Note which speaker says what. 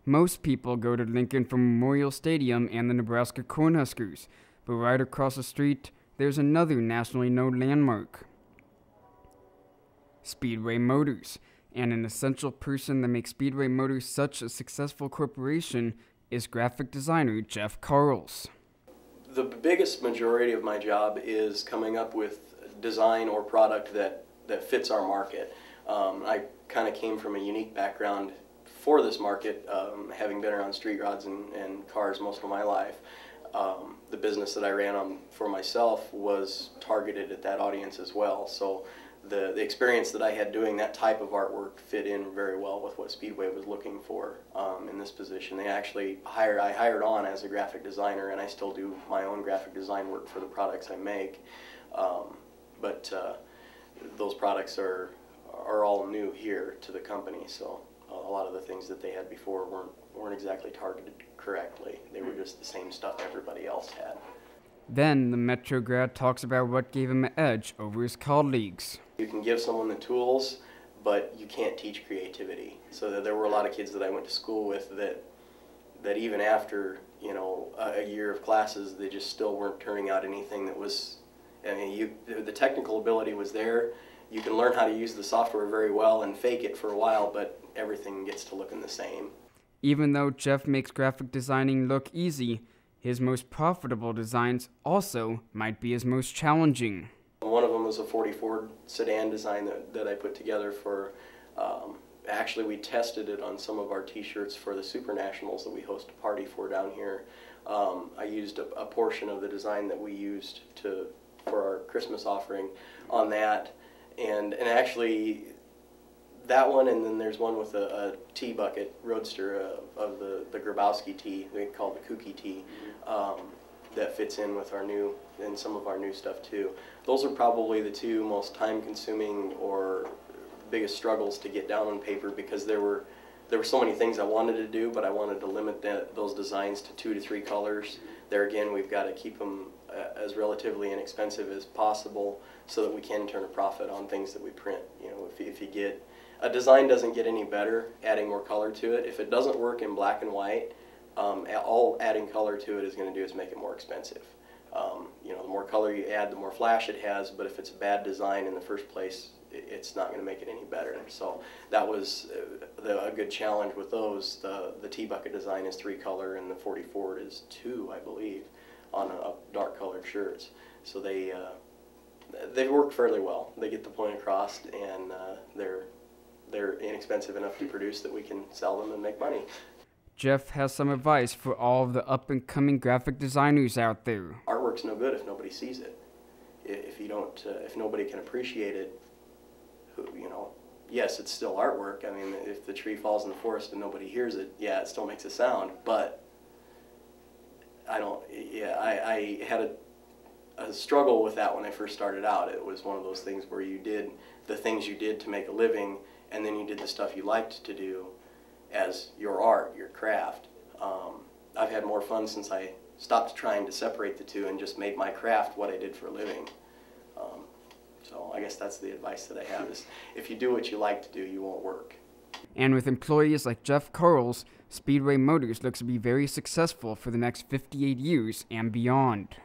Speaker 1: Most people go to Lincoln for Memorial Stadium and the Nebraska Cornhuskers, but right across the street, there's another nationally known landmark, Speedway Motors, and an essential person that makes Speedway Motors such a successful corporation is graphic designer Jeff Karls.
Speaker 2: The biggest majority of my job is coming up with design or product that fits our market. I kind of came from a unique background for this market, having been around street rods and cars most of my life. The business that I ran on for myself was targeted at that audience as well. So the experience that I had doing that type of artwork fit in very well with what Speedway was looking for in this position. They actually I hired on as a graphic designer, and I still do my own graphic design work for the products I make. But those products are all new here to the company, so a lot of the things that they had before weren't exactly targeted correctly. They were just the same stuff everybody else had.
Speaker 1: Then the Metro grad talks about what gave him an edge over his colleagues.
Speaker 2: You can give someone the tools, but you can't teach creativity. So there were a lot of kids that I went to school with that even after, you know, a year of classes, they just still weren't turning out anything that was, I mean, the technical ability was there. You can learn how to use the software very well and fake it for a while, but everything gets to looking the same.
Speaker 1: Even though Jeff makes graphic designing look easy, his most profitable designs also might be his most challenging.
Speaker 2: One of them was a 40 Ford sedan design that I put together for, actually we tested it on some of our t-shirts for the Super Nationals that we host a party for down here. I used a portion of the design that we used for our Christmas offering on that, and actually that one, and then there's one with a tea bucket roadster of the Grabowski tea, they call it the Kooky tea, that fits in with our new, and some of our new stuff too. Those are probably the two most time-consuming or biggest struggles to get down on paper, because there were so many things I wanted to do, but I wanted to limit those designs to 2 to 3 colors. There again, we've got to keep them as relatively inexpensive as possible so that we can turn a profit on things that we print. You know, if you get a design doesn't get any better adding more color to it. If it doesn't work in black and white, all adding color to it is going to do is make it more expensive. You know, the more color you add, the more flash it has, but if it's a bad design in the first place, it's not going to make it any better. So that was a good challenge with those. The T-bucket design is 3 color, and the 40 Ford is 2, I believe, on dark colored shirts. So they work fairly well. They get the point across, and they're inexpensive enough to produce that we can sell them and make money.
Speaker 1: Jeff has some advice for all of the up-and-coming graphic designers out there.
Speaker 2: Artwork's no good if nobody sees it. If nobody can appreciate it, you know, yes, it's still artwork. I mean, if the tree falls in the forest and nobody hears it, yeah, it still makes a sound. But I had a struggle with that when I first started out. It was one of those things where you did the things you did to make a living, and then you did the stuff you liked to do as your art, your craft. I've had more fun since I stopped trying to separate the two and just made my craft what I did for a living. So I guess that's the advice that I have, is if you do what you like to do, you won't work.
Speaker 1: And with employees like Jeff Karls, Speedway Motors looks to be very successful for the next 58 years and beyond.